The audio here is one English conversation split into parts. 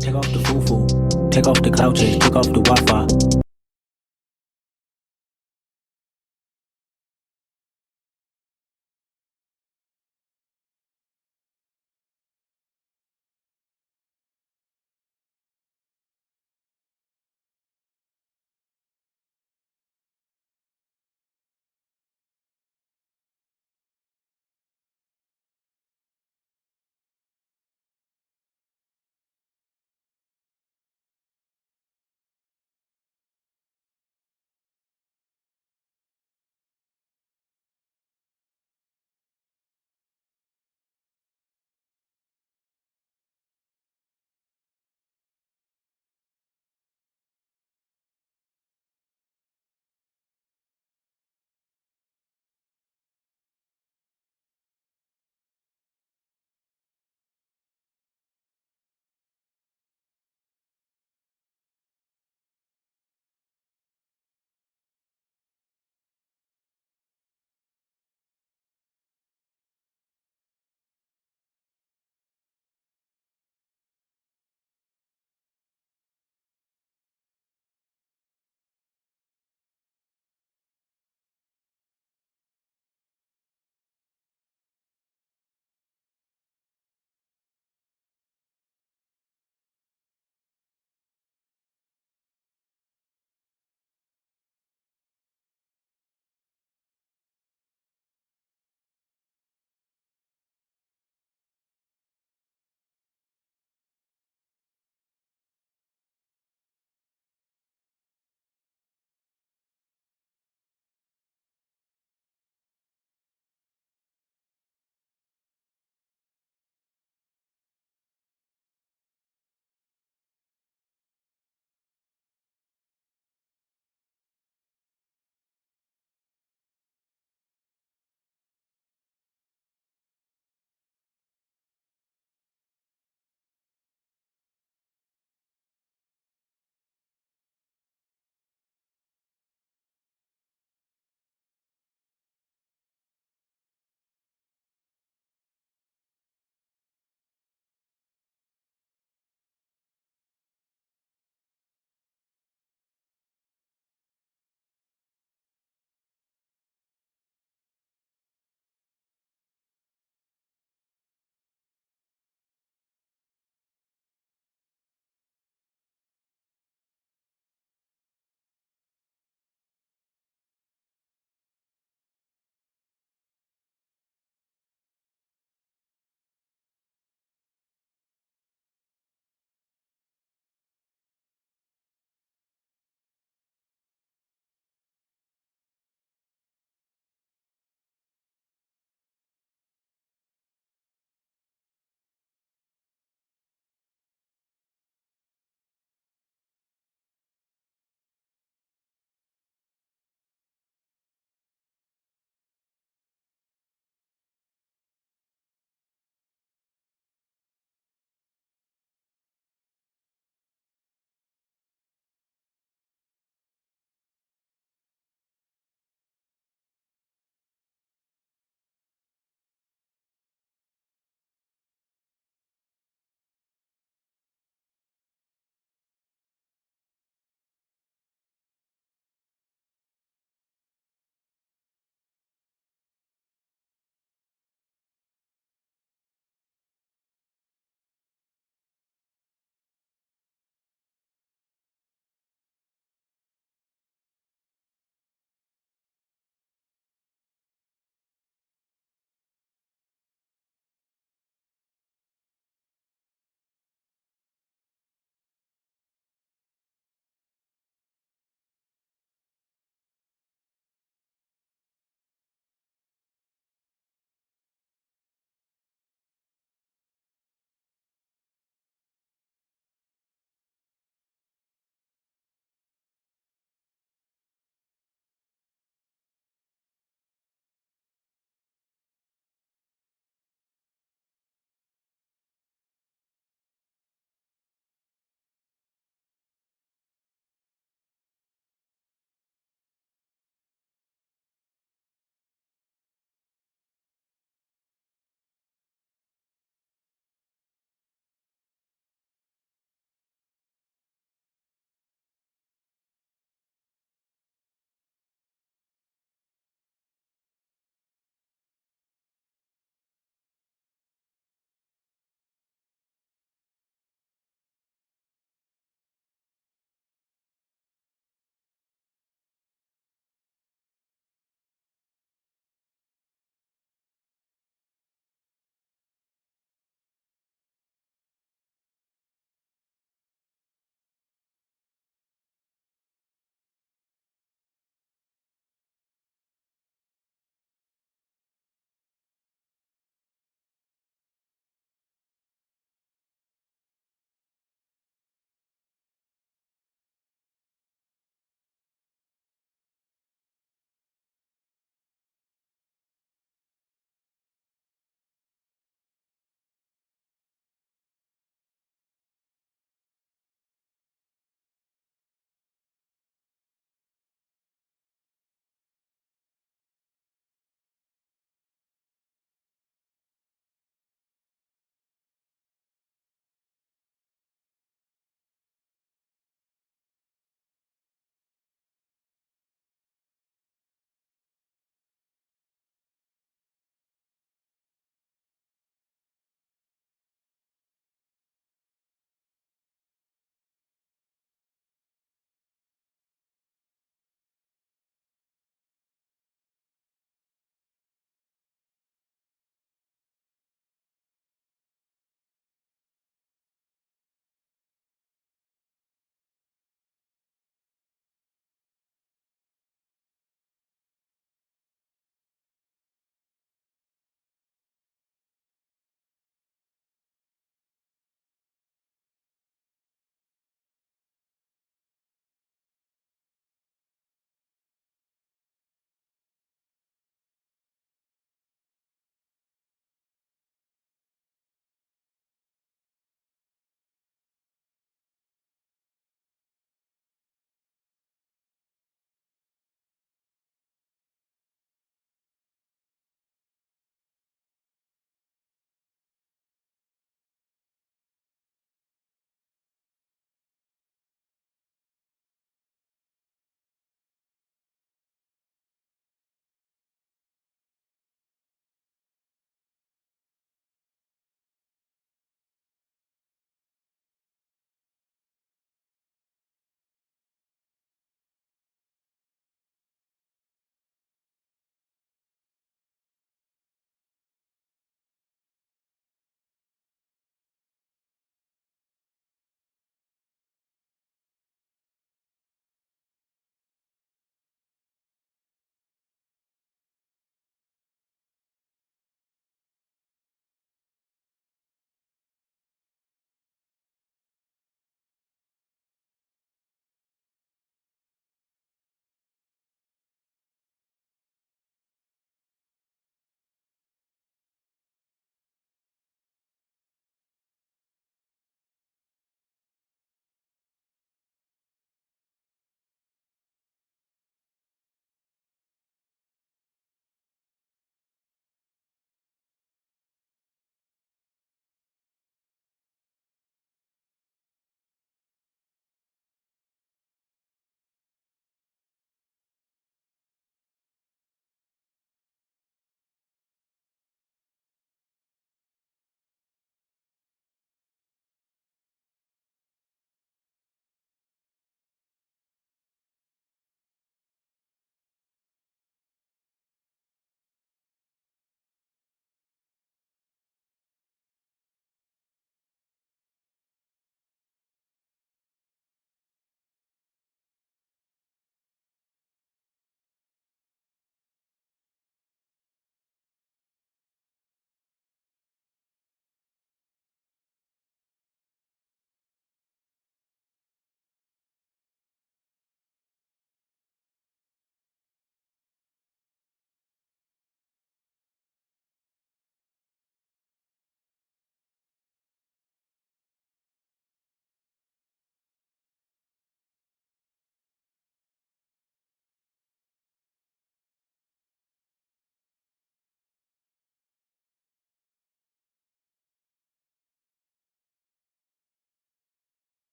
Take off the foo-foo, take off the cloud chase, take off the Wi-Fi.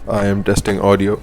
I am testing audio.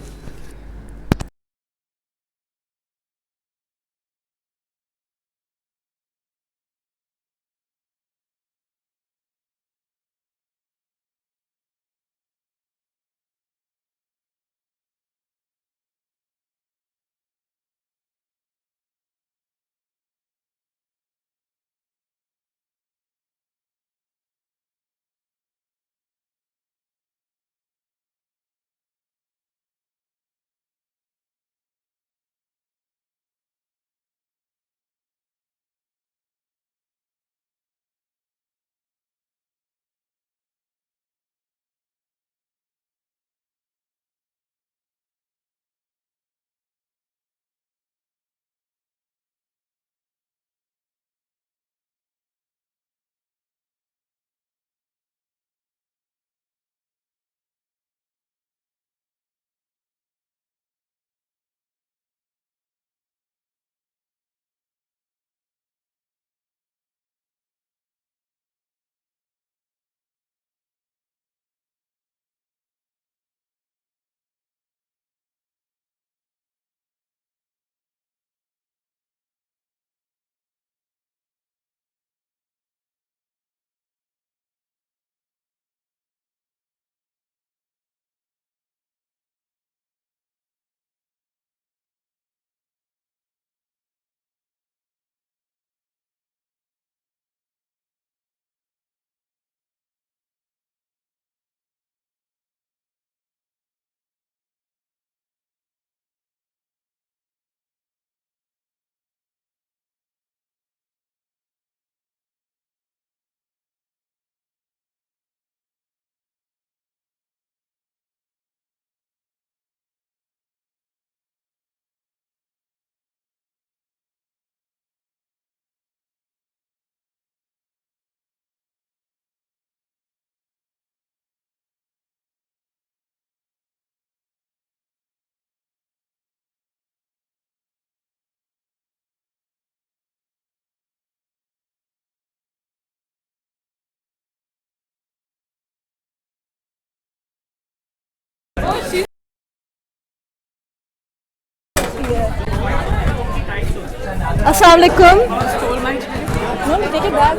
Assalamualaikum. No, take it back.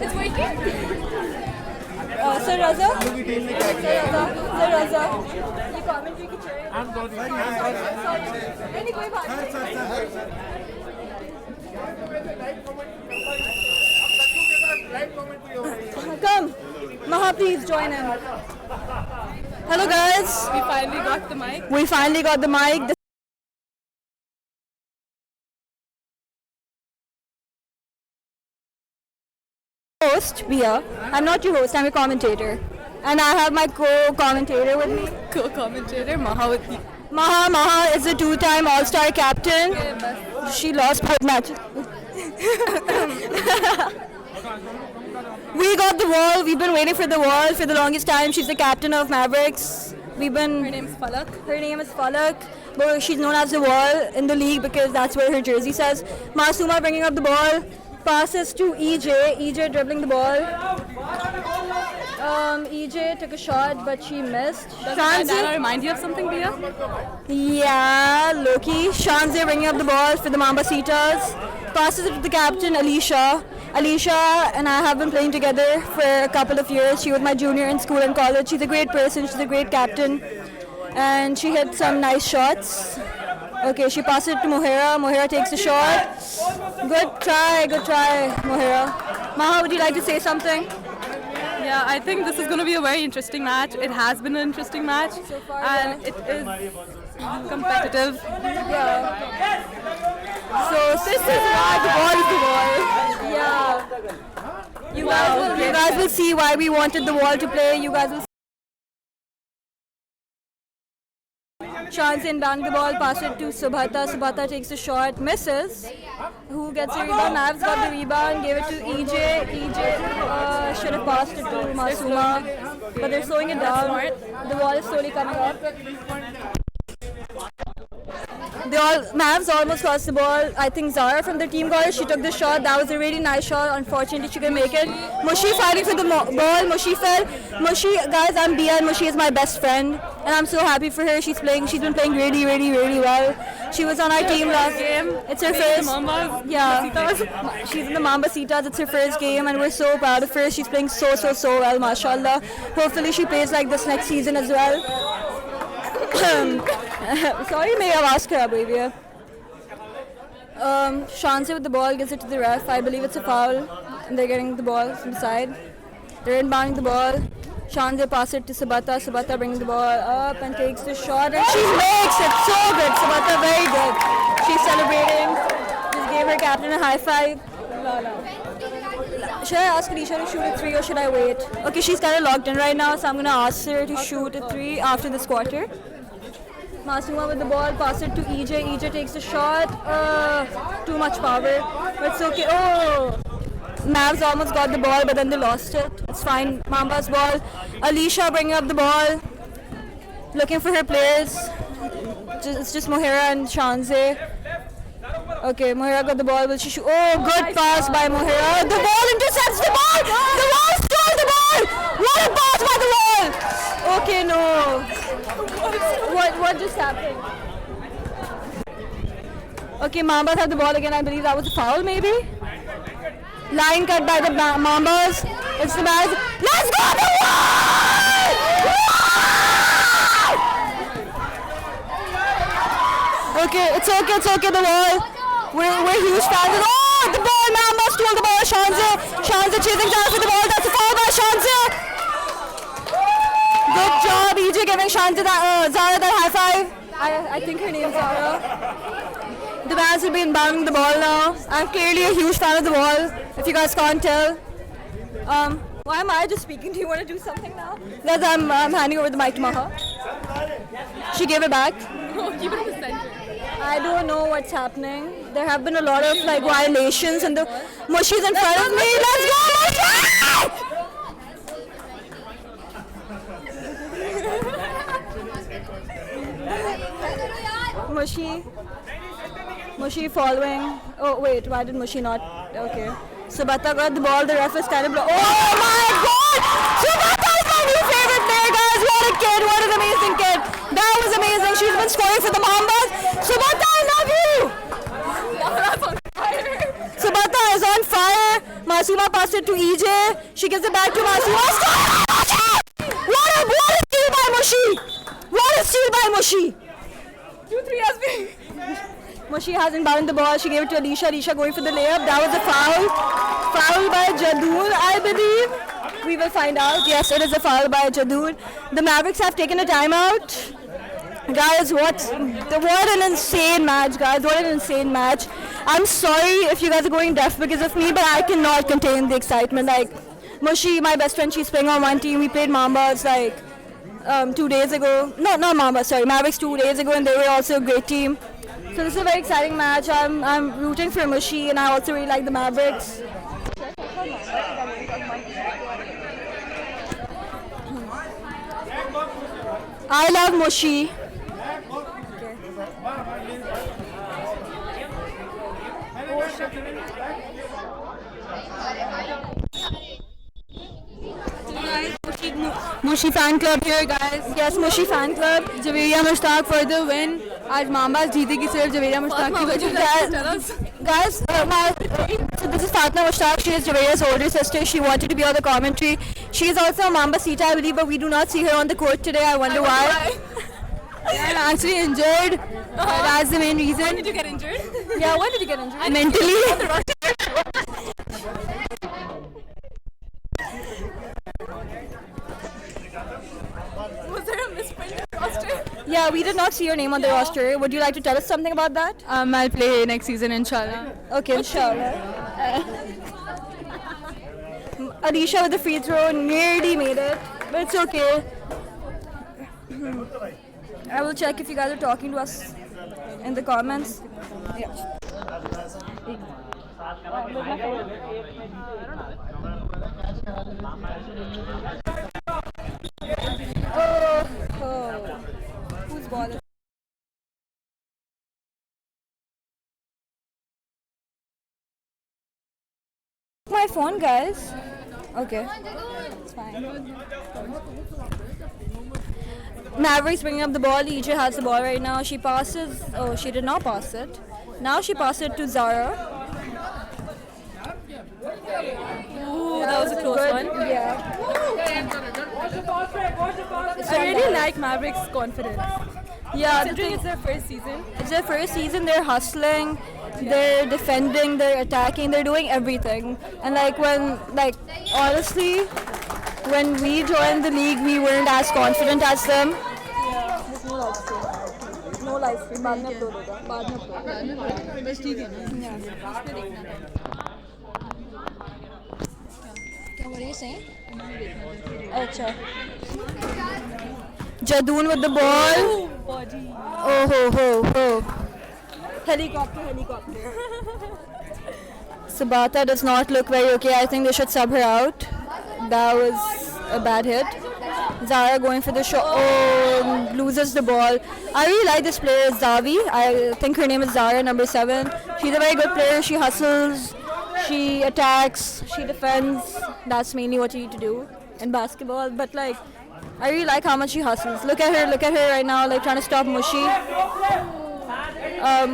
It's working. Sir Raza. Sir Raza. ये commentary की chair. I'm sorry. नहीं कोई बात नहीं. Come, Maha, please join in. Hello guys. We finally got the mic. Host, Bia. I'm not your host, I'm a commentator. And I have my co-commentator with me. Co-commentator Maha with me. Maha is a two-time All-Star captain. She lost both matches. We got the wall. We've been waiting for the wall for the longest time. She's the captain of Mavericks. Her name is Falak. But she's known as the wall in the league because that's where her jersey says. Masuma bringing up the ball. Passes to EJ dribbling the ball. EJ took a shot, but she missed. Does that remind you of something, Bia? Yeah, Loki. Shanze bringing up the ball for the Mambacitas. Passes it to the captain, Alicia. Alicia and I have been playing together for a couple of years. She was my junior in school and college. She's a great person. She's a great captain. And she hit some nice shots. Okay, she passes it to Mohera. Mohera takes the shot. Good try, Mohera. Maha, would you like to say something? Yeah, I think this is going to be a very interesting match. It has been an interesting match. So far, and it is competitive. Yeah. So this is why the ball is the wall. Yeah. You guys will see why we wanted the wall to play. You guys will see. Shanzen banged the ball, passed it to Subhata. Subhata takes the shot, misses. Who gets the rebound? Mavs got the rebound, gave it to EJ. EJ should have passed it to Masuma, but they're slowing it down. The wall is slowly coming up. Mavs almost lost the ball. I think Zara from the team got it. She took the shot. That was a really nice shot. Unfortunately, she couldn't make it. Mushi fighting for the ball. Mushi fell. Mushi, guys, I'm Bia and Mushi is my best friend. and I'm so happy for her. She's been playing really, really, really well. She was on our team last game. It's her first. Yeah, she's in the Mambasitas. It's her first game, and we're so proud of her. She's playing so well, mashallah. Hopefully, she plays like this next season as well. Sorry, may I ask her, baby? Shanse with the ball gives it to the ref. I believe it's a foul, and they're getting the ball from the side. They're inbounding the ball. Shanse pass it to Sabata. Sabata brings the ball up and takes the shot, and she makes it so good. Sabata very good. She's celebrating. Just gave her captain a high five. Should I ask Alisha to shoot a 3 or should I wait? Okay, she's kind of locked in right now, so I'm gonna ask her to shoot a 3 after this quarter. Masuma with the ball, pass it to EJ. EJ takes the shot. Too much power, but it's okay. Oh, Mavs almost got the ball, but then they lost it. It's fine. Mamba's ball. Alisha bringing up the ball, looking for her players. It's just Mohira and Shanse. Okay, Mohira got the ball. Will she shoot? Oh, good pass by Mohira. The ball intercepts the ball. The wall stole the ball. What a pass by the wall. Okay, no. What just happened? Okay, Mambas have the ball again. I believe that was a foul, maybe. Line cut by the Mambas. It's the Mavs. Let's go the wall! Okay, it's okay. The wall. We're huge fans. Oh, the ball! Mambas stole the ball. Shanse chasing down for the ball. That's a foul by Shanse. Good job, EJ giving Shanse Zara that high five. I think her name's Zara. The Mavs will be inbounding the ball now. I'm clearly a huge fan of the ball, if you guys can't tell. Why am I just speaking? Do you want to do something now? Because I'm handing over the mic to Maha. She gave it back. No, keep it in the center. I don't know what's happening. There have been a lot of like violations and the Mushi's in front of me. Let's go, Mushi! Mushi following. Oh wait, why did Mushi not? Okay. Sabata got the ball. The ref is kind of oh my God! Sabata is my new favorite player, guys. What a kid! What an amazing kid! That was amazing. She's been scoring for the Mambas. Sabata, I love you. Sabata is on fire. Masuma passed it to EJ. She gives it back to Masuma. What a steal by Mushi! What a steal by Mushi! 2-3 has been. Mushi hasn't bound the ball. She gave it to Alisha. Alisha going for the layup. That was a foul. Foul by Jadul, I believe. We will find out. Yes, it is a foul by Jadul. The Mavericks have taken a timeout. Guys, what an insane match, guys. What an insane match. I'm sorry if you guys are going deaf because of me, but I cannot contain the excitement. Like, Mushi, my best friend, she's playing on one team. We played Mambas, like, 2 days ago. No, not Mambas, sorry. Mavericks 2 days ago, and they were also a great team. So this is a very exciting match. I'm rooting for Mushi, and I also really like the Mavericks. I love Mushi. Mushi fan club here, guys. Yes, Mushi fan club. Javeria Mushtaq for the win. आज Mambas जीतेगी सिर्फ Javeria Mushtaq की वजह से. Guys, so this is Fatma Mushtaq. She is Javeria's older sister. She wanted to be on the commentary. She is also a Mambasita, I believe, but we do not see her on the court today. I wonder why. I'm actually injured. That's the main reason. When did you get injured? Yeah, when did you get injured? Mentally. Was there a misprint in the roster? Yeah, we did not see your name on the roster. Would you like to tell us something about that? I'll play next season, inshallah. Okay, inshallah. Alisha with the free throw nearly made it, but it's okay. I will check if you guys are talking to us in the comments. Yeah. Oh. Whose ball is my phone, guys? Okay. It's fine. Mavericks bringing up the ball. EJ has the ball right now. She passes. Oh, she did not pass it. Now she passed it to Zara. Ooh, that was a close one. Yeah. I really like Maverick's confidence. Yeah, Considering it's their first season. it's their first season. They're hustling, they're defending, they're attacking, they're doing everything. And honestly, when we joined the league, we weren't as confident as them. No live stream. बाद में upload होगा. बाद में upload होगा. बस ठीक है ना? What are you saying? अच्छा. Jadoon with the ball. Body. Oh ho. Helicopter. Sabata does not look very okay. I think they should sub her out. That was a bad hit. Zara going for the shot. Oh, loses the ball. I really like this player, Zavi. I think her name is Zara, number 7. She's a very good player. She hustles, she attacks, she defends. That's mainly what you need to do in basketball. But I really like how much she hustles. Look at her right now, trying to stop Mushi.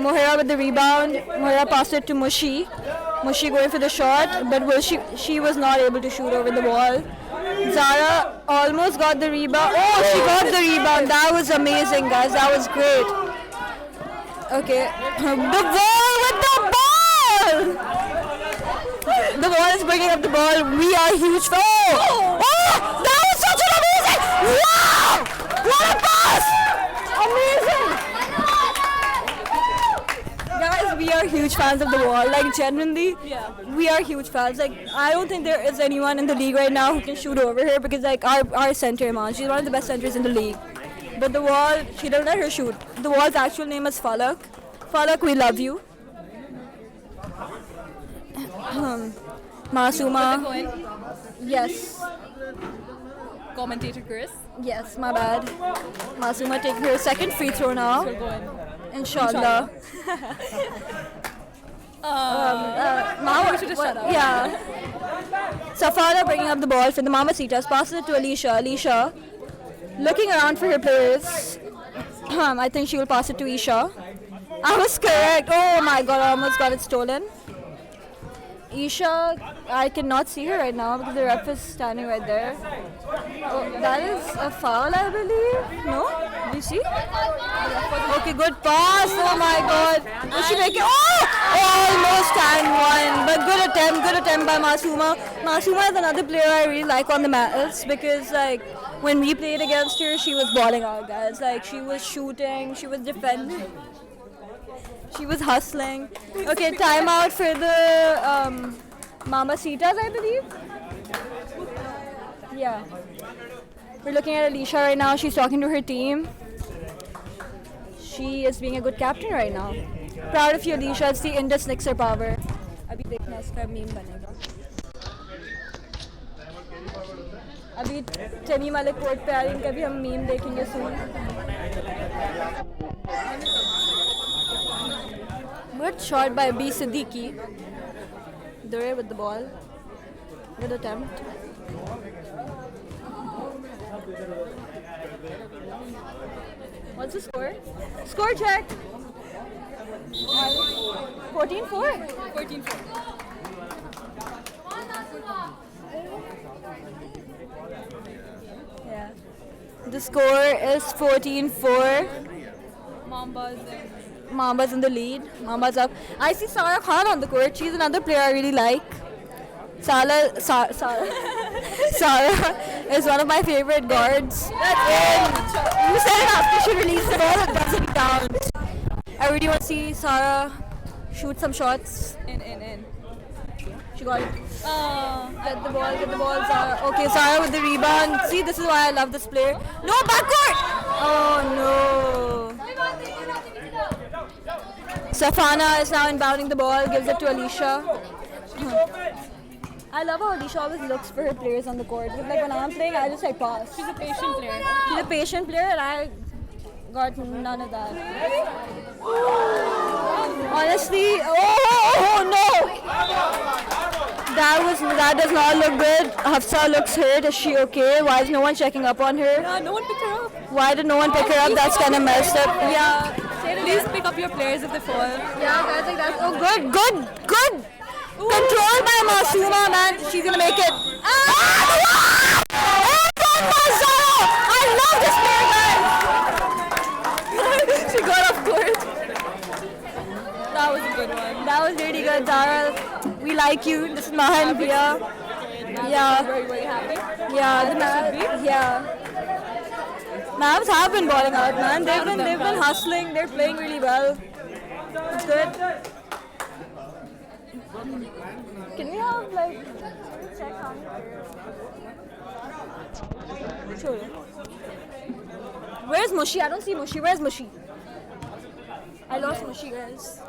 Mohira with the rebound. Mohira passed it to Mushi. Mushi going for the shot, but she was not able to shoot over the ball. Zara almost got the rebound. Oh, she got the rebound. That was amazing, guys. That was great. Okay. The ball with the ball! The ball is bringing up the ball. We are huge. Oh! That was such an amazing! Wow! What a pass! Amazing! Guys, we are huge fans of the wall. Genuinely, we are huge fans. I don't think there is anyone in the league right now who can shoot over her because our center, man, she's one of the best centers in the league. But the wall, she doesn't let her shoot. The wall's actual name is Falak. Falak, we love you. Masuma. Yes. Commentator Chris. Yes, my bad. Masuma taking her second free throw now. Go on. Inshallah. We should just shut up. Yeah. Safara bringing up the ball for the Mamacitas. Passes it to Alicia. Alicia looking around for her players. I think she will pass it to Isha. I was correct. Oh my god, I almost got it stolen. Isha, I cannot see her right now because the ref is standing right there. Oh, that is a foul, I believe. No? Do you see? Okay, good pass. Oh my god. Will she make it? Oh! Almost and one. But good attempt by Masuma. Masuma is another player I really like on the mats because when we played against her, she was balling out, guys. She was shooting, she was defending. She was hustling. Okay, timeout for the Mamacitas, I believe. Yeah. We're looking at Alicia right now. She's talking to her team. She is being a good captain right now. Proud of you, Alicia. It's the Indus Nixer power. अभी देखना इसका meme बनेगा. अभी चनी वाले court पे आ रही हैं, कभी हम meme देखेंगे soon. Good shot by B. Siddiqui. Dure with the ball. Good attempt. What's the score? Score check. 14-4. 14-4. Yeah. The score is 14-4. Mamba's in the lead. Mamba's up. I see Sara Khan on the court. She's another player I really like. Sarah is one of my favorite guards. You said it after she released the ball. It doesn't count. I really want to see Sarah shoot some shots. In. She got it. Get the ball, Sarah. Okay, Sarah with the rebound. See, this is why I love this player. No, backcourt! Oh, no. Safana is now inbounding the ball, gives it to Alicia. I love how Alicia always looks for her players on the court. Because when I'm playing, I just pass. She's a patient player. She's a patient player and I got none of that. Honestly, oh no! That does not look good. Hafsa looks hurt. Is she okay? Why is no one checking up on her? No one picked her up. Why did no one pick her up? That's kind of messed up. Yeah. Please pick up your players if they fall. Yeah, guys, like that. Oh, good. Controlled by Masuma, man. She's gonna make it. Ah! I love this player, guys. She got off court. That was a good one. That was really good, Zara. We like you. This is Mahan, Priya. Yeah. Very, very happy. Yeah, yeah. Mavs have been balling out, man. They've been hustling. They're playing really well. It's good. Can we have check how many players? Sure. Where's Mushi? I don't see Mushi. Where's Mushi? I lost Mushi, guys.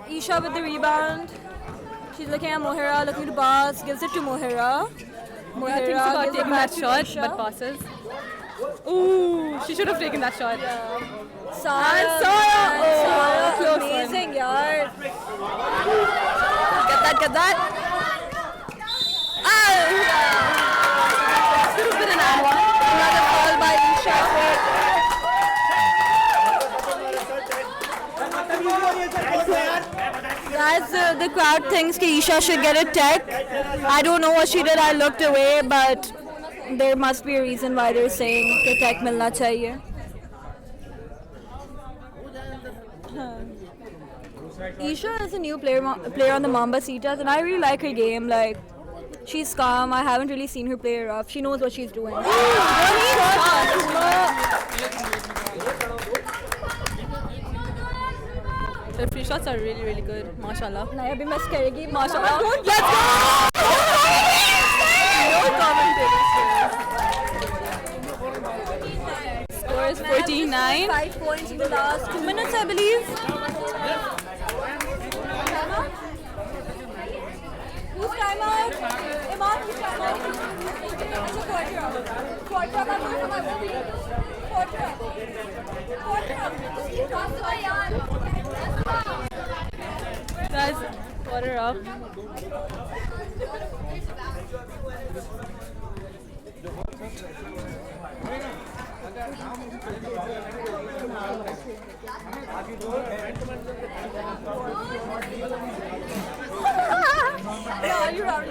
Isha with the rebound. She's looking at Mohira, looking to pass, gives it to Mohira. Mohira thinks about taking that shot, but passes. Ooh, she should have taken that shot. Sara, close amazing, yaar. Get that. Should have been an hour. Another foul by Isha. Guys, the crowd thinks that Isha should get a tech. I don't know what she did. I looked away, but there must be a reason why they're saying that tech milna chahiye. Isha is a new player on the Mamba Citas, and I really like her game. Like, she's calm. I haven't really seen her play rough. She knows what she's doing. The free shots are really, really good. Mashallah. Naya bhi miss karegi. Mashallah. Let's go! No commentators. Score is 49. 5 points in the last 2 minutes, I believe. Who's time out? Iman, who's time out? It's a quarter up. Quarter up. Guys, quarter up. Yeah, you're out.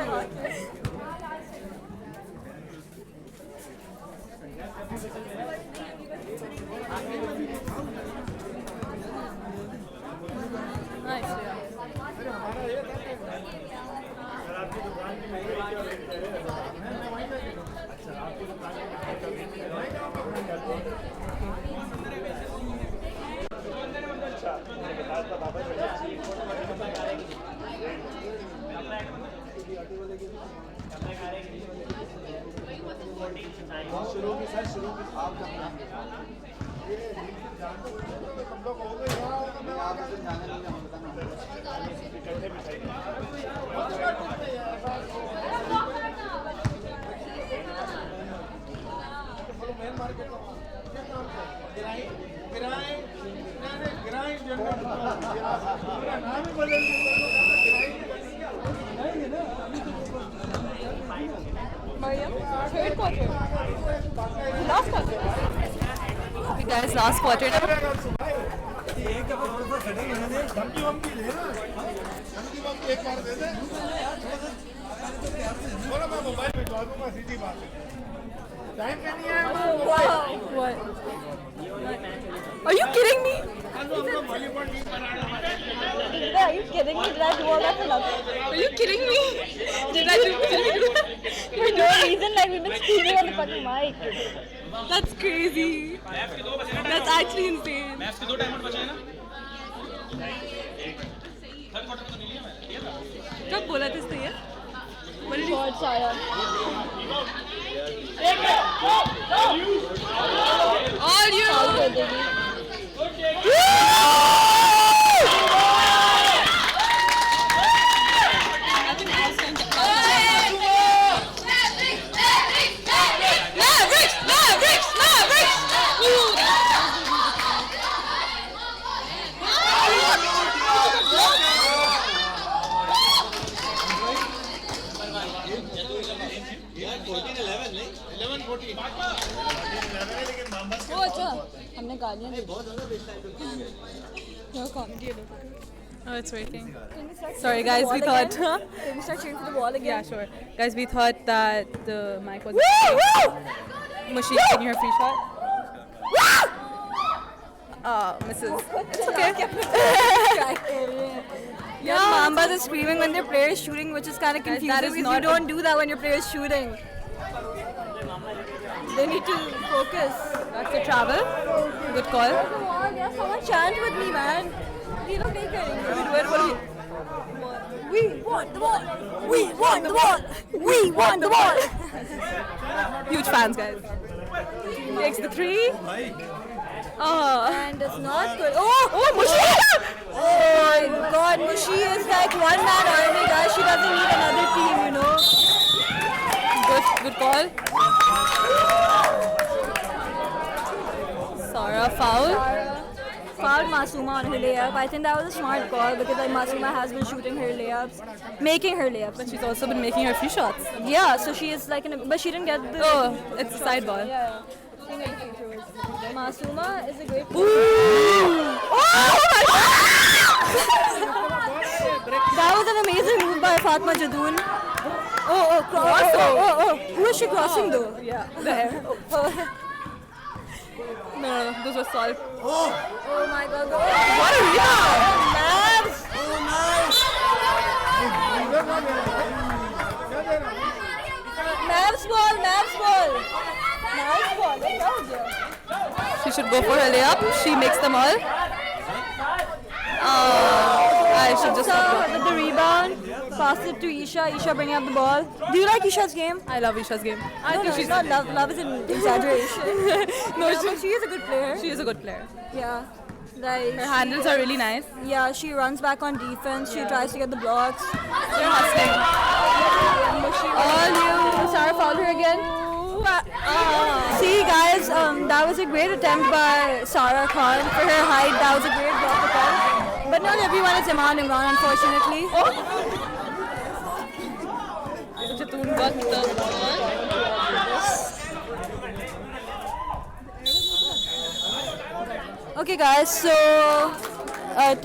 Nice, yeah. Third quarter. Last quarter. Okay, guys, last quarter now. What? Are you kidding me? Are you kidding me? Did I do all that for nothing? Are you kidding me? Did I do that? For no reason, like we've been screaming on the fucking mic. That's crazy. That's actually insane. कब बोला था इससे ये? What did you God, Sara. All you. वो अच्छा हमने गालियाँ दी comedy Oh, it's working. Sorry, guys. We thought. Can we start cheering for the wall again? Yeah, sure. Guys, we thought that the mic was. Woo! Mushy taking her free shot. Misses. It's okay. Yeah, Mambas are screaming when their player is shooting, which is kind of Guys, confusing that is because not you don't do that when your player is shooting. They need to focus. That's a travel. Good call. Yeah, someone chant with me, man. You don't take it. We want the ball. We want the ball. We want the ball. Huge fans, guys. Takes the three. Oh. And it's not good. Oh, Mushi! Oh my God, Mushi is like one man army, guys. She doesn't need another team, you know. Good call. Sara foul. Fouled Masuma on her layup. I think that was a smart call because like Masuma has been shooting her layups, making her layups. But she's also been making her free shots. Yeah, so she is like, but she didn't get the. Oh, it's a side ball. Yeah. Masuma is a great. Ooh! Oh my God! That was an amazing move by Fatma Jadoon. Oh, who is she crossing though? Yeah, there. No, those were solid. Oh my God! What a rebound! Mavs! Mavs ball! She should go for her layup. She makes them all. I should just So with the rebound, pass it to Isha. Isha bringing up the ball. Do you like Isha's game? I love Isha's game. I No, think no, she's not love. Love is an exaggeration. no, Yeah, but she is a good player. she is a good player. Yeah. Like Her handles are really nice. yeah, she runs back on defense. She tries to get the blocks. They're hustling. All you. Sarah fouled her again. See guys, that was a great attempt by Sarah Khan for her height. That was a great block attempt. But not everyone is Iman Imran, unfortunately. Jatoon got the ball. Okay guys, so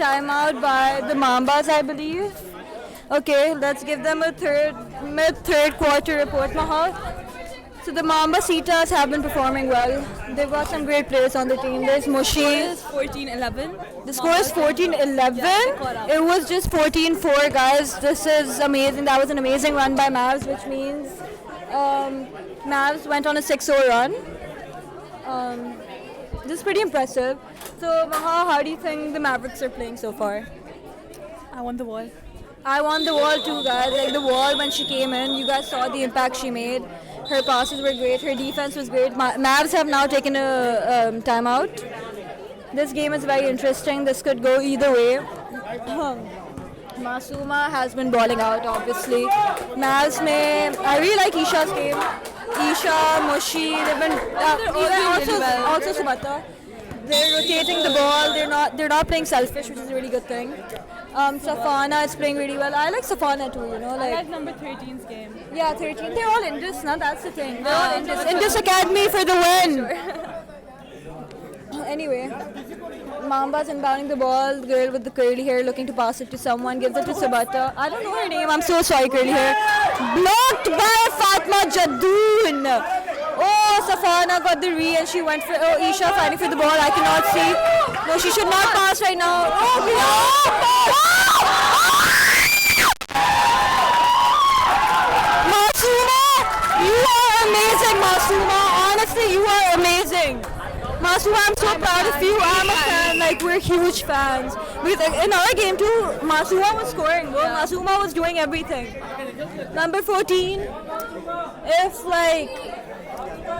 timeout by the Mambas, I believe. Okay, let's give them a third quarter report, Mahal. So the Mambacitas have been performing well. They've got some great players on the team. There's Moshi. 14-11. The score is 14-11. It was just 14-4, guys. This is amazing. That was an amazing run by Mavs, which means Mavs went on a 6-0 run. This is pretty impressive. So, Maha, how do you think the Mavericks are playing so far? I won the wall. I won the wall too, guys. Like the wall when she came in, you guys saw the impact she made. Her passes were great. Her defense was great. Mavs have now taken a timeout. This game is very interesting. This could go either way. Masuma has been balling out, obviously. Mavs I really like Isha's game. Isha, Moshi, they've been also Subata. They're rotating the ball. They're not playing selfish, which is a really good thing. Safana is playing really well. I like Safana too, you know. I like number 13's game. Yeah, 13. They're all Indus, now that's the thing. They're all Indus. Indus Academy for the win. Anyway, Mamba's inbounding the ball. The girl with the curly hair looking to pass it to someone. Gives it to Sabata. I don't know her name. I'm so sorry, curly hair. Blocked by Fatma Jadoon. Oh, Safana got the re and she went for. Oh, Isha fighting for the ball. I cannot see. No, she should not pass right now. Masuma, you are amazing, Masuma. Honestly, you are amazing. Masuma, I'm so proud of you. I'm a fan. Like, we're huge fans. Because in our game too, Masuma was scoring. Bro. Masuma was doing everything. Number 14. If like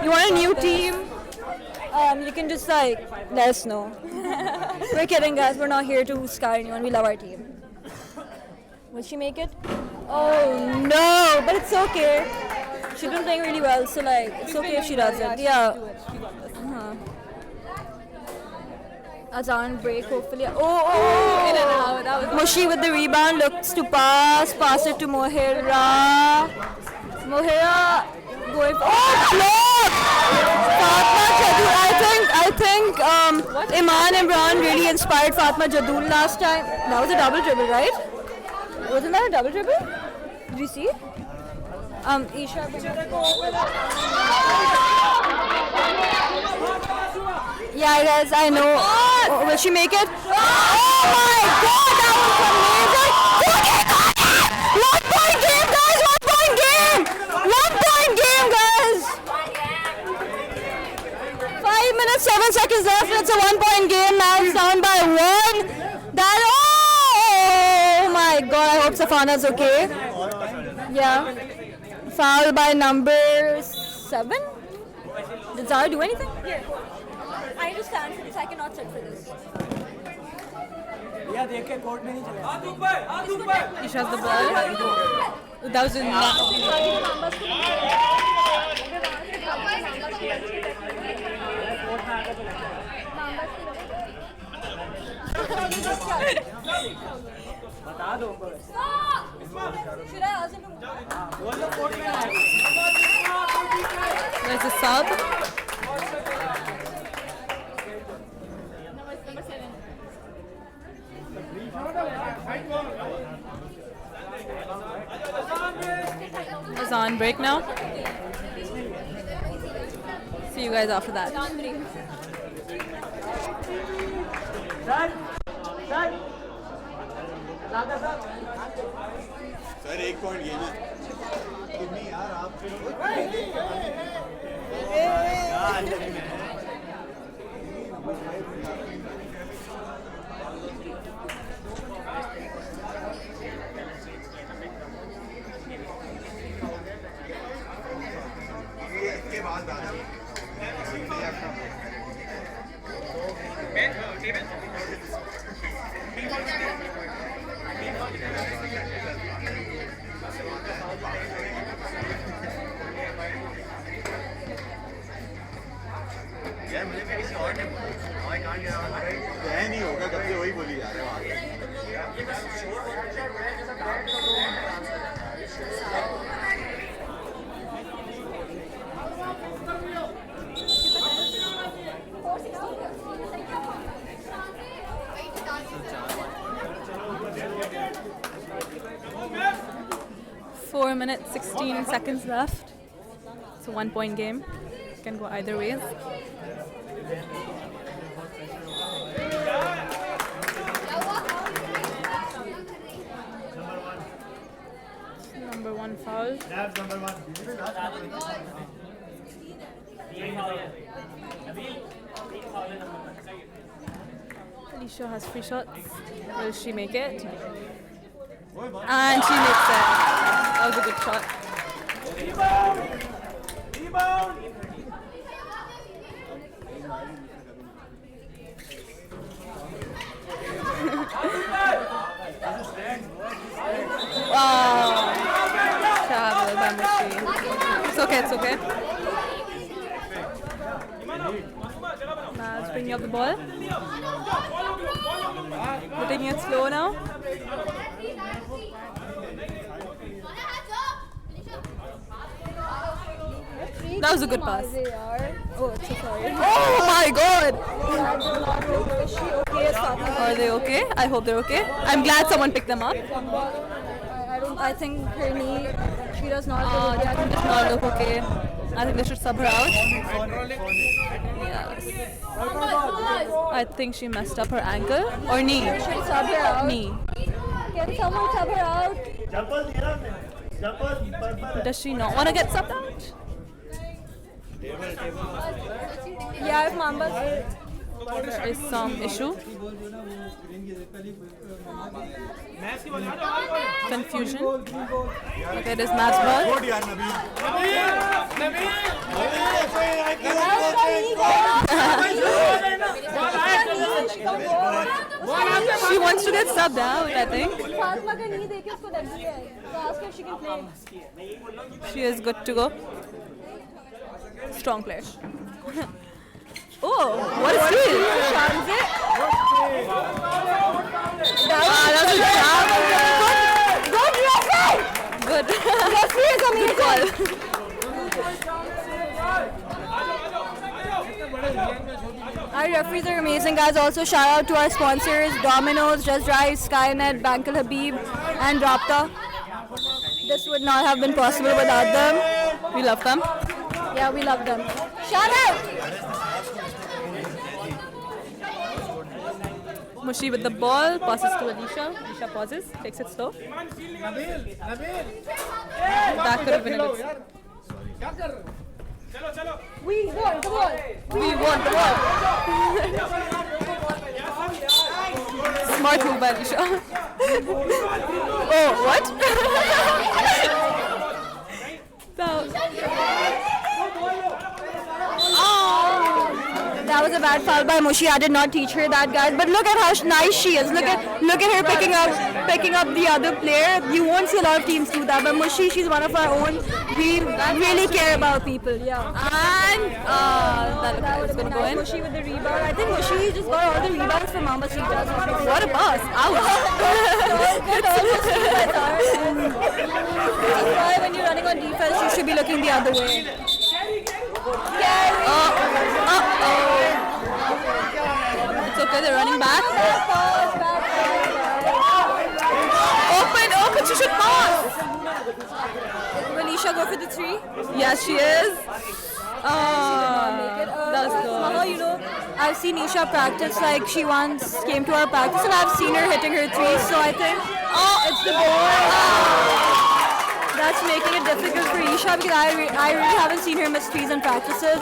you want a new team, you can just like let us know. We're kidding, guys. We're not here to scar anyone. We love our team. Will she make it? Oh no! But it's okay. She's been playing really well, so like it's okay if she doesn't. Yeah. Azan break, hopefully. Oh! In and out. That was Moshi with the rebound, looks to pass it to Mohira. Mohira going for. Oh, block! Fatma Jadul. I think Iman Imran really inspired Fatma Jadul last time. That was a double dribble, right? Wasn't that a double dribble? Did you see? Isha. Yeah, guys, I know. Oh, will she make it? Oh my God, that was amazing! One point game, guys! 1 point game! 1 point game, guys! 5 minutes, 7 seconds left. It's a 1 point game. Now it's down by 1. Oh my God! I hope Safana's okay. Yeah. Foul by number 7. Did Zara do anything? Here. I understand for this. I cannot sit for this. Isha has the ball. That was in. Should I ask him to There's a sub. It's on break now. See you guys after that. Sir 1 point game है कितनी यार आप 4 minutes, 16 seconds left. It's a 1 point game. Can go either ways. Number 1 foul. That's number 1. Alicia has free shots. Will she make it? And she makes it. That was a good shot. Wow. Travel by machine. It's okay, it's okay. Mavs bringing up the ball. We're taking it slow now. That was a good pass. Oh, it's so sorry. Oh my god! Is she okay as Fatma? Are they okay? I hope they're okay. I'm glad someone picked them up. I think her knee, she does not look okay. That does not look okay. I think they should sub her out. Yes. I think she messed up her ankle or knee. Should sub her out. Knee. Can someone sub her out? Does she not want to get subbed out? Yeah, if Mamba's... There is some issue. Confusion. Okay, there's Mavs ball. She wants to get subbed out, I think. Fatma ka knee dekhe usko lag gayi hai. So ask her if she can play. She is good to go. Strong player. Oh, what a steal! That was a Good referee! good. Good. Referee is amazing. Good call. Our referees are amazing, guys. Also, shout out to our sponsors: Domino's, Just Drive, Skynet, Bank Al Habib, and Rapta. This would not have been possible without them. We love them. Yeah, we love them. Shout out! Mushi with the ball, passes to Alicia. Alicia pauses, takes it slow. That could have been a good. We won, come on! We won the ball. Smart move by Alicia. Oh, what? That was a bad foul by Mushi. I did not teach her that, guys. But look at how nice she is. Look at her picking up the other player. You won't see a lot of teams do that. But Mushi, she's one of our own. We really care about people. Yeah. And that would have been Nice. going. Mushi with the rebound. I think Mushi just got all the rebounds from Mamba Sita. What a pass! Ouch! This is why when you're running on defense, you should be looking the other way. It's okay, they're running back. Open, she should pass. Will Alicia go for the three? Yes, she is. That's Maha, good. you know, I've seen Isha practice. Like she once came to our practice, and I've seen her hitting her threes. So I think, it's the ball. That's making it difficult for Isha because I really haven't seen her miss threes in practices.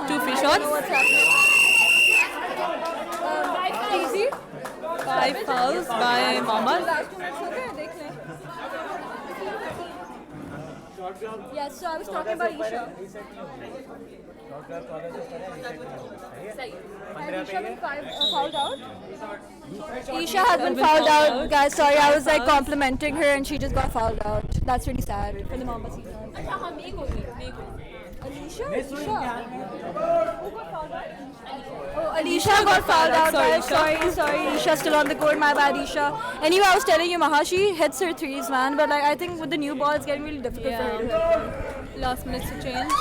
2 free shots. What's happening? Easy. 5 fouls by Mohammad. Yes, so I was talking about Isha. Has Isha been fouled out? Isha has been fouled out, guys. Sorry, I was like complimenting her and she just got fouled out. That's really sad for the Mamba season. Alicia? Oh, Alicia got fouled out. Sorry, Isha's still on the court. My bad, Isha. Anyway, I was telling you, Maha, she hits her threes, man. But like, I think with the new ball, it's getting really difficult for her to hit. Last minutes to change.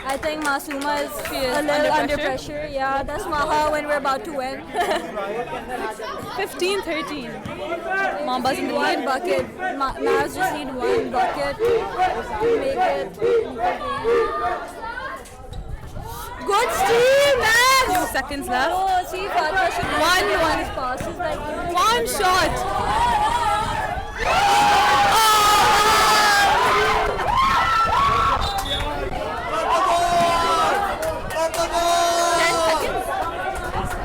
I think Masuma is She is a little under under pressure. Yeah, that's Maha when we're about to win. 15-13. Mamba's in the One lead. bucket. Mavs just need one bucket to make it. Good steal, Mavs! 2 seconds left. Oh, see, Fatma should One his passes like 1 shot.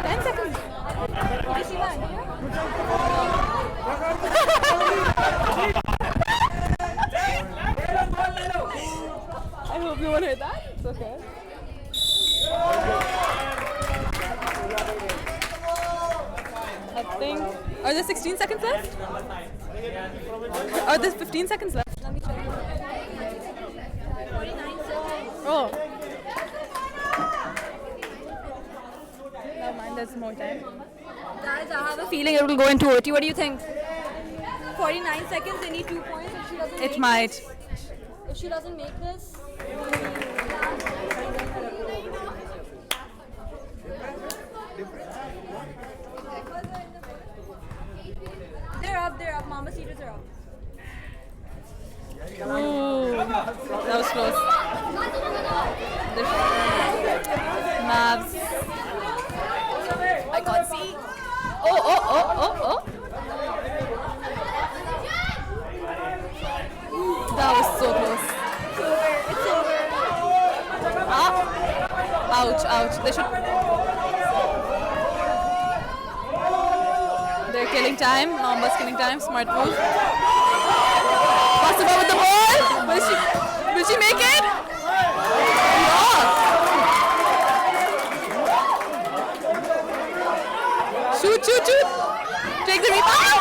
10 seconds. I hope you won't hit that. It's okay. I think. Are there 16 seconds left? Are there 15 seconds left? Oh. Never mind, there's more time. Guys, I have a feeling it will go into OT. What do you think? 49 seconds, they need 2 points. If she doesn't It might. If she doesn't make this, they're up. Mamba Cedars are up. Ooh, that was close. Mavs. I can't see. Oh. That was so close. It's over. Ouch. They should. They're killing time. Mamba's killing time. Smart move. Possible with the ball. Will she make it? Yeah. Shoot. Take the rebound.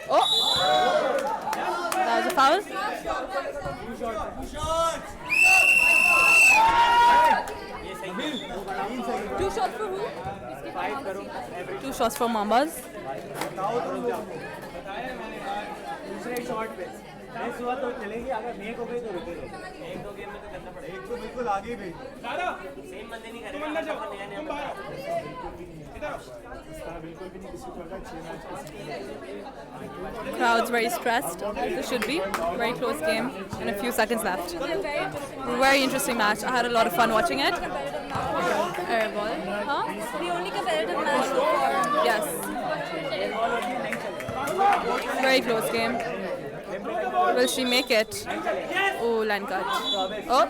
Oh. That was a foul. Two shots for who? 2 shots for Mambas. दूसरे shot पे miss हुआ तो चलेगी, अगर make हो गई तो रुकेगा। एक दो गेम में तो करना पड़ेगा। एक तो बिल्कुल आगे गई। सेम बंदे नहीं करेगा, नया नया बिल्कुल भी नहीं किसी को लगा 6 मैच का Crowd's very stressed. This should be very close game and a few seconds left. Very interesting match. I had a lot of fun watching it. Airball. Huh? The only competitive match so far. Yes. Very close game. Will she make it? Oh, line cut. Oh.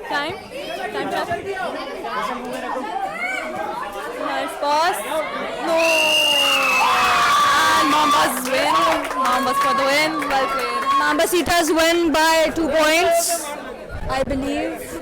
Time check. Nice pass. No. And Mambas win. Mambas for the win. Well played. Mambasitas win by 2 points, I believe.